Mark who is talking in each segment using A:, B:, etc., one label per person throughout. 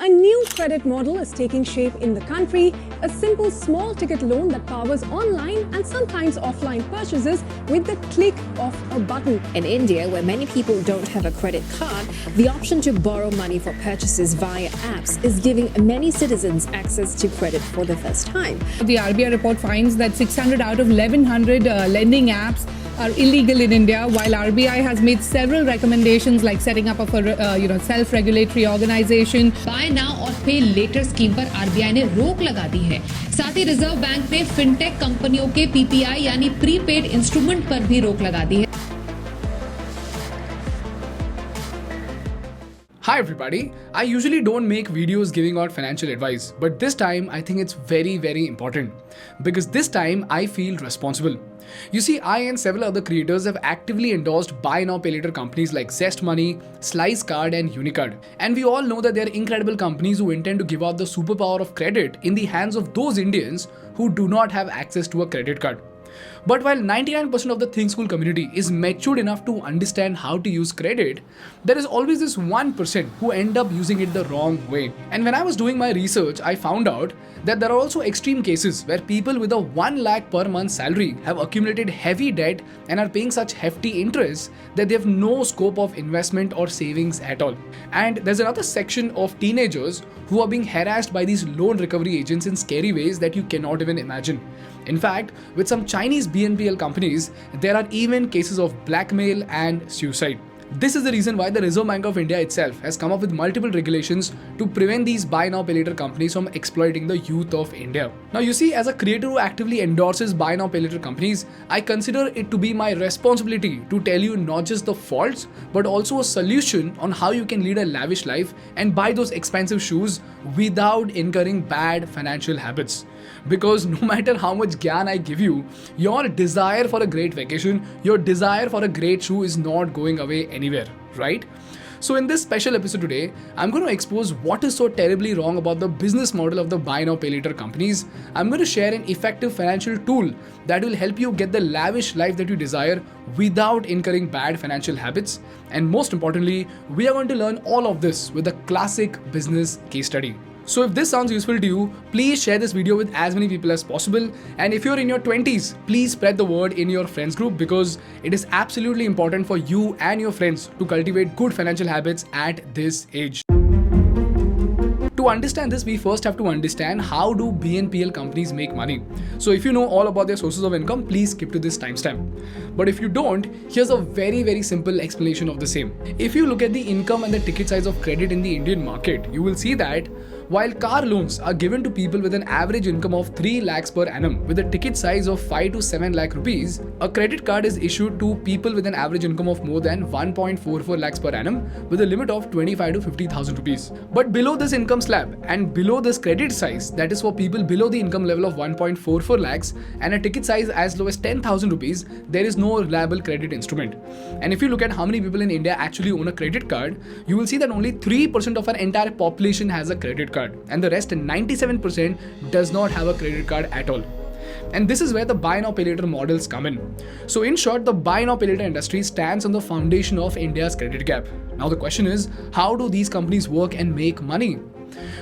A: A new credit model is taking shape in the country, a simple small ticket loan that powers online and sometimes offline purchases with the click of a button.
B: In India, where many people don't have a credit card, the option to borrow money for purchases via apps is giving many citizens access to credit for the first time.
C: The RBI report finds that 600 out of 1100 lending apps are illegal in India, while RBI has made several recommendations like setting up a self-regulatory organization.
D: Buy now और pay later scheme पर RBI ने रोक लगा दी है। साथ ही reserve bank ने fintech कंपनियों के PPI यानी प्रीपेड इंस्ट्रूमेंट पर भी रोक लगा दी है।
E: Hi everybody, I usually don't make videos giving out financial advice, but this time I think it's very important because this time I feel responsible. You see, I and several other creators have actively endorsed buy now pay later companies like Zest Money, Slice Card and Unicard. And we all know that they're incredible companies who intend to give out the superpower of credit in the hands of those Indians who do not have access to a credit card. But while 99% of the thinkschool community is matured enough to understand how to use credit, there is always this 1% who end up using it the wrong way. And when I was doing my research, I found out that there are also extreme cases where people with a 1 lakh per month salary have accumulated heavy debt and are paying such hefty interest that they have no scope of investment or savings at all. And there's another section of teenagers who are being harassed by these loan recovery agents in scary ways that you cannot even imagine. In fact, with some Chinese BNPL companies, there are even cases of blackmail and suicide. This is the reason why the Reserve Bank of India itself has come up with multiple regulations to prevent these buy now pay later companies from exploiting the youth of India. Now you see, as a creator who actively endorses buy now pay later companies, I consider it to be my responsibility to tell you not just the faults, but also a solution on how you can lead a lavish life and buy those expensive shoes without incurring bad financial habits. Because no matter how much gyan I give you, your desire for a great vacation, your desire for a great shoe is not going away anywhere, right? So in this special episode today, I'm going to expose what is so terribly wrong about the business model of the buy now pay later companies. I'm going to share an effective financial tool that will help you get the lavish life that you desire without incurring bad financial habits. And most importantly, we are going to learn all of this with a classic business case study. So if this sounds useful to you, please share this video with as many people as possible. And if you're in your 20s, please spread the word in your friends group because it is absolutely important for you and your friends to cultivate good financial habits at this age. To understand this, we first have to understand how do BNPL companies make money. So if you know all about their sources of income, please skip to this timestamp. But if you don't, here's a very simple explanation of the same. If you look at the income and the ticket size of credit in the Indian market, you will see that while car loans are given to people with an average income of 3 lakhs per annum with a ticket size of 5 to 7 lakh rupees, a credit card is issued to people with an average income of more than 1.44 lakhs per annum with a limit of 25 to 50,000 rupees. But below this income slab and below this credit size, that is for people below the income level of 1.44 lakhs and a ticket size as low as 10,000 rupees, there is no reliable credit instrument. And if you look at how many people in India actually own a credit card, you will see that only 3% of our entire population has a credit card, and the rest 97% does not have a credit card at all. And this is where the buy now pay later models come in. So in short, the buy now pay later industry stands on the foundation of India's credit gap. Now the question is, how do these companies work and make money?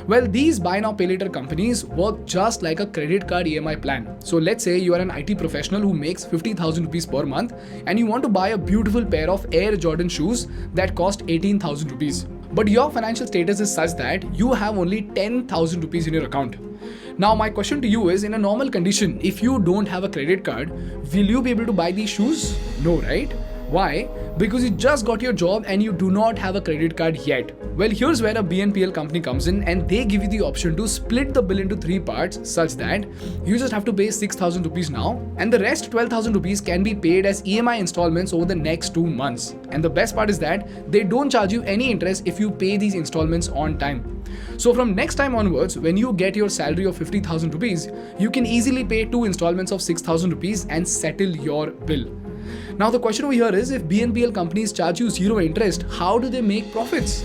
E: Well, these buy now pay later companies work just like a credit card EMI plan. So let's say you are an IT professional who makes 50,000 rupees per month and you want to buy a beautiful pair of Air Jordan shoes that cost 18,000 rupees. But your financial status is such that you have only 10,000 rupees in your account. Now my question to you is, in a normal condition, if you don't have a credit card, will you be able to buy these shoes? No, right? Why? Because you just got your job and you do not have a credit card yet. Well, here's where a BNPL company comes in and they give you the option to split the bill into 3 parts such that you just have to pay 6,000 rupees now and the rest 12,000 rupees can be paid as EMI installments over the next 2 months. And the best part is that they don't charge you any interest if you pay these installments on time. So from next time onwards, when you get your salary of 50,000 rupees, you can easily pay 2 installments of 6,000 rupees and settle your bill. Now the question over here is, if BNPL companies charge you 0 interest, how do they make profits?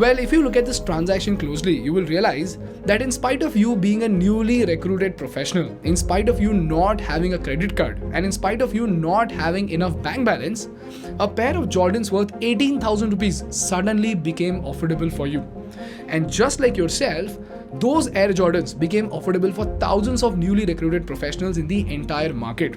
E: Well, if you look at this transaction closely, you will realize that in spite of you being a newly recruited professional, in spite of you not having a credit card, and in spite of you not having enough bank balance, a pair of Jordans worth 18,000 rupees suddenly became affordable for you. And just like yourself, those Air Jordans became affordable for thousands of newly recruited professionals in the entire market.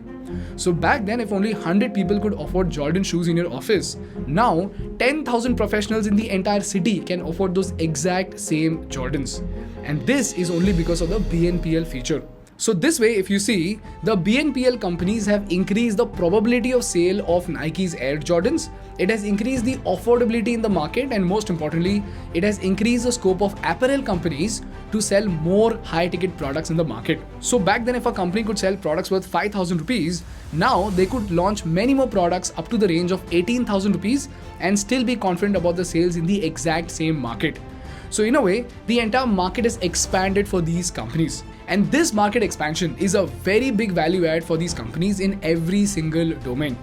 E: So back then, if only 100 people could afford Jordan shoes in your office, now 10,000 professionals in the entire city can afford those exact same Jordans. And this is only because of the BNPL feature. So this way, if you see, the BNPL companies have increased the probability of sale of Nike's Air Jordans. It has increased the affordability in the market, and most importantly, it has increased the scope of apparel companies to sell more high-ticket products in the market. So back then, if a company could sell products worth 5,000 rupees, now they could launch many more products up to the range of 18,000 rupees and still be confident about the sales in the exact same market. So in a way, the entire market is expanded for these companies. And this market expansion is a very big value add for these companies in every single domain.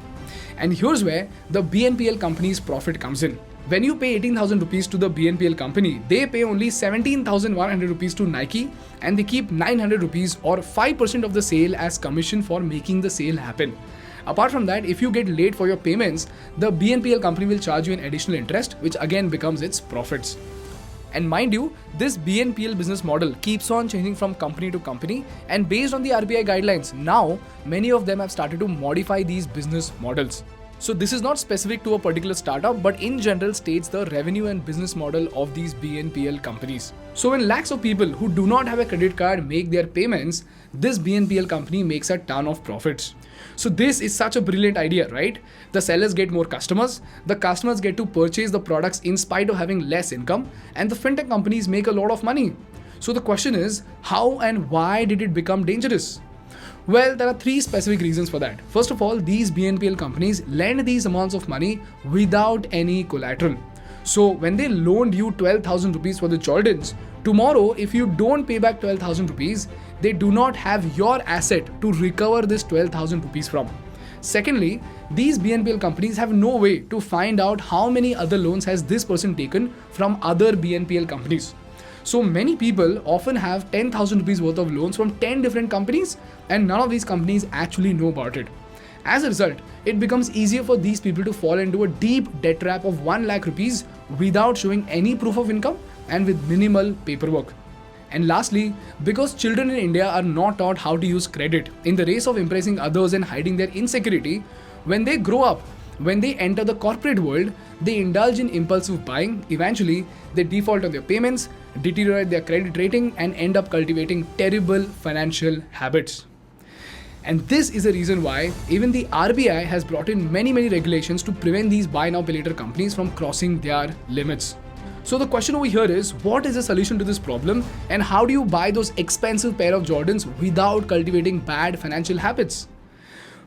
E: And here's where the BNPL company's profit comes in. When you pay 18,000 rupees to the BNPL company, they pay only 17,100 rupees to Nike, and they keep 900 rupees or 5% of the sale as commission for making the sale happen. Apart from that, if you get late for your payments, the BNPL company will charge you an additional interest, which again becomes its profits. And mind you, this BNPL business model keeps on changing from company to company, and based on the RBI guidelines, now many of them have started to modify these business models. So this is not specific to a particular startup, but in general states the revenue and business model of these BNPL companies. So when lakhs of people who do not have a credit card make their payments, this BNPL company makes a ton of profits. So this is such a brilliant idea, right? The sellers get more customers, the customers get to purchase the products in spite of having less income, and the fintech companies make a lot of money. So the question is, how and why did it become dangerous? Well, there are three specific reasons for that. First of all, these BNPL companies lend these amounts of money without any collateral. So when they loaned you 12,000 rupees for the Jordans, tomorrow if you don't pay back 12,000 rupees, they do not have your asset to recover this 12,000 rupees from. Secondly, these BNPL companies have no way to find out how many other loans has this person taken from other BNPL companies. So many people often have 10,000 rupees worth of loans from 10 different companies, and none of these companies actually know about it. As a result, it becomes easier for these people to fall into a deep debt trap of 1 lakh rupees without showing any proof of income and with minimal paperwork. And lastly, because children in India are not taught how to use credit in the race of impressing others and hiding their insecurity, when they grow up, when they enter the corporate world, they indulge in impulsive buying. Eventually, they default on their payments, deteriorate their credit rating, and end up cultivating terrible financial habits. And this is the reason why even the RBI has brought in many regulations to prevent these buy now pay later companies from crossing their limits. So the question over here is, what is the solution to this problem, and how do you buy those expensive pair of Jordans without cultivating bad financial habits?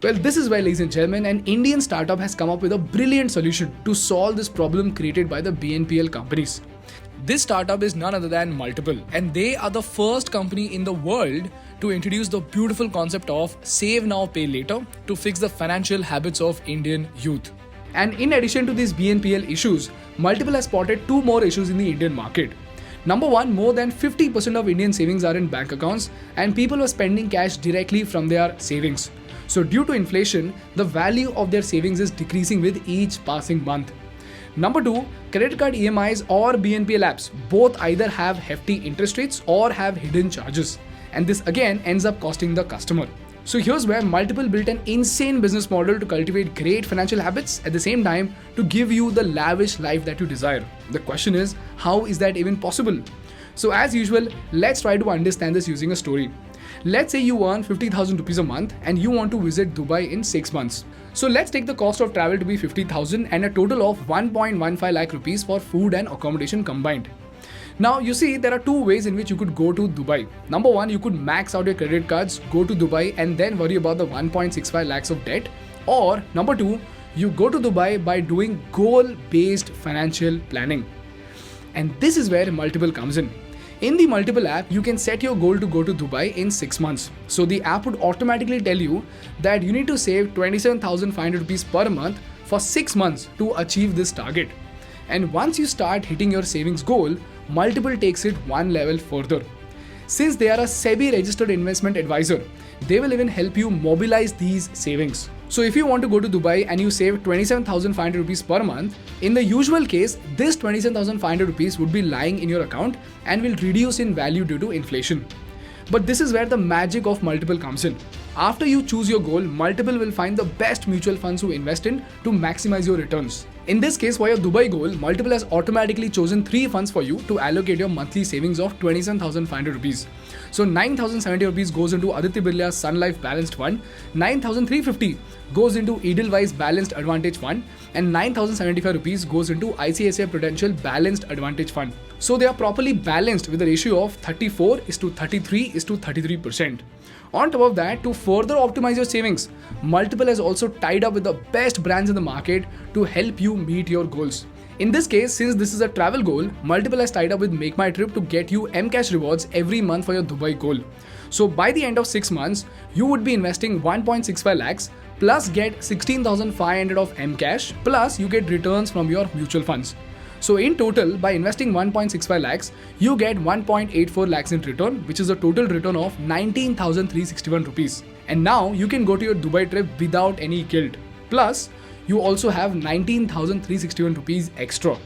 E: Well, this is where, ladies and gentlemen, an Indian startup has come up with a brilliant solution to solve this problem created by the BNPL companies. This startup is none other than Multipl, and they are the first company in the world to introduce the beautiful concept of save now, pay later to fix the financial habits of Indian youth. And in addition to these BNPL issues, Multipl has spotted two more issues in the Indian market. Number one, more than 50% of Indian savings are in bank accounts, and people are spending cash directly from their savings. So due to inflation, the value of their savings is decreasing with each passing month. Number two, credit card EMIs or BNPL apps both either have hefty interest rates or have hidden charges, and this again ends up costing the customer. So here's where Multipl built an insane business model to cultivate great financial habits at the same time to give you the lavish life that you desire. The question is, how is that even possible? So as usual, let's try to understand this using a story. Let's say you earn 50,000 rupees a month and you want to visit Dubai in 6 months. So let's take the cost of travel to be 50,000 and a total of 1.15 lakh rupees for food and accommodation combined. Now you see, there are two ways in which you could go to Dubai. Number one, you could max out your credit cards, go to Dubai and then worry about the 1.65 lakhs of debt. Or number two, you go to Dubai by doing goal-based financial planning. And this is where Multipl comes in. In the Multipl app, you can set your goal to go to Dubai in 6 months. So the app would automatically tell you that you need to save 27,500 rupees per month for 6 months to achieve this target. And once you start hitting your savings goal, Multipl takes it one level further. Since they are a SEBI registered investment advisor, they will even help you mobilize these savings. So if you want to go to Dubai and you save 27,500 rupees per month, in the usual case, this 27,500 rupees would be lying in your account and will reduce in value due to inflation. But this is where the magic of Multipl comes in. After you choose your goal, Multipl will find the best mutual funds to invest in to maximize your returns. In this case, for your Dubai goal, Multipl has automatically chosen 3 funds for you to allocate your monthly savings of 27,500 rupees. So 9,070 rupees goes into Aditya Birla Sun Life Balanced Fund, 9,350 goes into Edelweiss Balanced Advantage Fund, and 9,075 rupees goes into ICICI Prudential Balanced Advantage Fund. So they are properly balanced with a ratio of 34:33%. On top of that, to further optimize your savings, Multipl has also tied up with the best brands in the market to help you meet your goals. In this case, since this is a travel goal, Multipl has tied up with Make My Trip to get you Mcash rewards every month for your Dubai goal. So by the end of 6 months, you would be investing 1.65 lakhs plus get 16,500 of Mcash plus you get returns from your mutual funds. So in total, by investing 1.65 lakhs, you get 1.84 lakhs in return, which is a total return of 19,361 rupees. And now you can go to your Dubai trip without any guilt. Plus, you also have 19,361 rupees extra.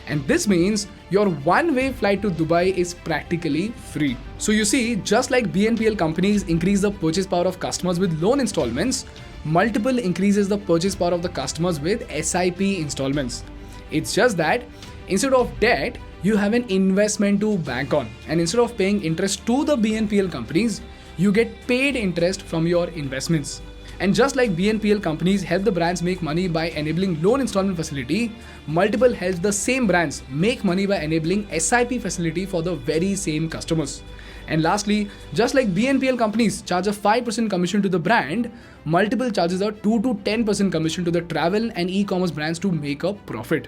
E: And this means your one-way flight to Dubai is practically free. So you see, just like BNPL companies increase the purchase power of customers with loan installments, Multipl increases the purchase power of the customers with SIP installments. It's just that instead of debt, you have an investment to bank on. And instead of paying interest to the BNPL companies, you get paid interest from your investments. And just like BNPL companies help the brands make money by enabling loan installment facility, Multipl helps the same brands make money by enabling SIP facility for the very same customers. And lastly, just like BNPL companies charge a 5% commission to the brand, Multipl charges a 2 to 10% commission to the travel and e-commerce brands to make a profit.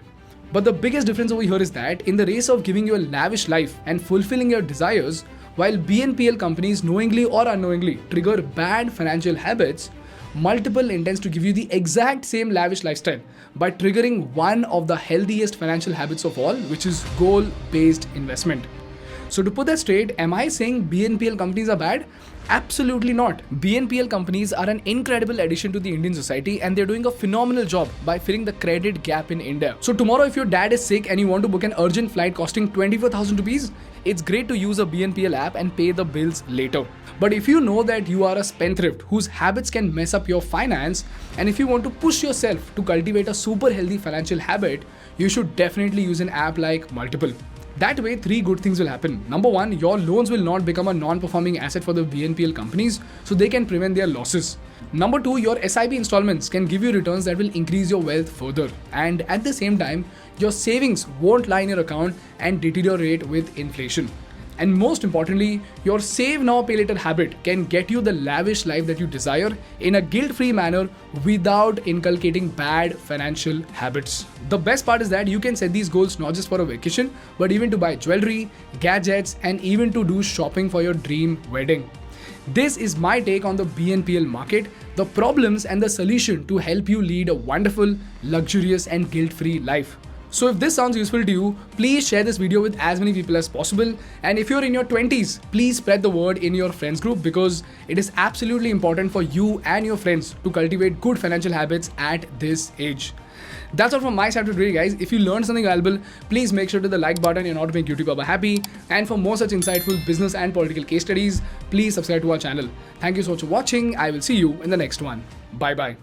E: But the biggest difference over here is that in the race of giving you a lavish life and fulfilling your desires, while BNPL companies knowingly or unknowingly trigger bad financial habits, Multipl intends to give you the exact same lavish lifestyle by triggering one of the healthiest financial habits of all, which is goal-based investment. So to put that straight, am I saying BNPL companies are bad? Absolutely not. BNPL companies are an incredible addition to the Indian society and they're doing a phenomenal job by filling the credit gap in India. So tomorrow if your dad is sick and you want to book an urgent flight costing 24,000 rupees, it's great to use a BNPL app and pay the bills later. But if you know that you are a spendthrift whose habits can mess up your finance, and if you want to push yourself to cultivate a super healthy financial habit, you should definitely use an app like Multipl. That way, 3 good things will happen. Number 1, your loans will not become a non-performing asset for the BNPL companies, so they can prevent their losses. Number 2, your SIP installments can give you returns that will increase your wealth further. And at the same time, your savings won't lie in your account and deteriorate with inflation. And most importantly, your Save Now Pay Later habit can get you the lavish life that you desire in a guilt-free manner without inculcating bad financial habits. The best part is that you can set these goals not just for a vacation, but even to buy jewelry, gadgets, and even to do shopping for your dream wedding. This is my take on the BNPL market, the problems and the solution to help you lead a wonderful, luxurious, and guilt-free life. So if this sounds useful to you, please share this video with as many people as possible. And if you're in your 20s, please spread the word in your friends group because it is absolutely important for you and your friends to cultivate good financial habits at this age. That's all from my side today, guys. If you learned something valuable, please make sure to the like button in order to make YouTube Baba happy. And for more such insightful business and political case studies, please subscribe to our channel. Thank you so much for watching. I will see you in the next one. Bye bye.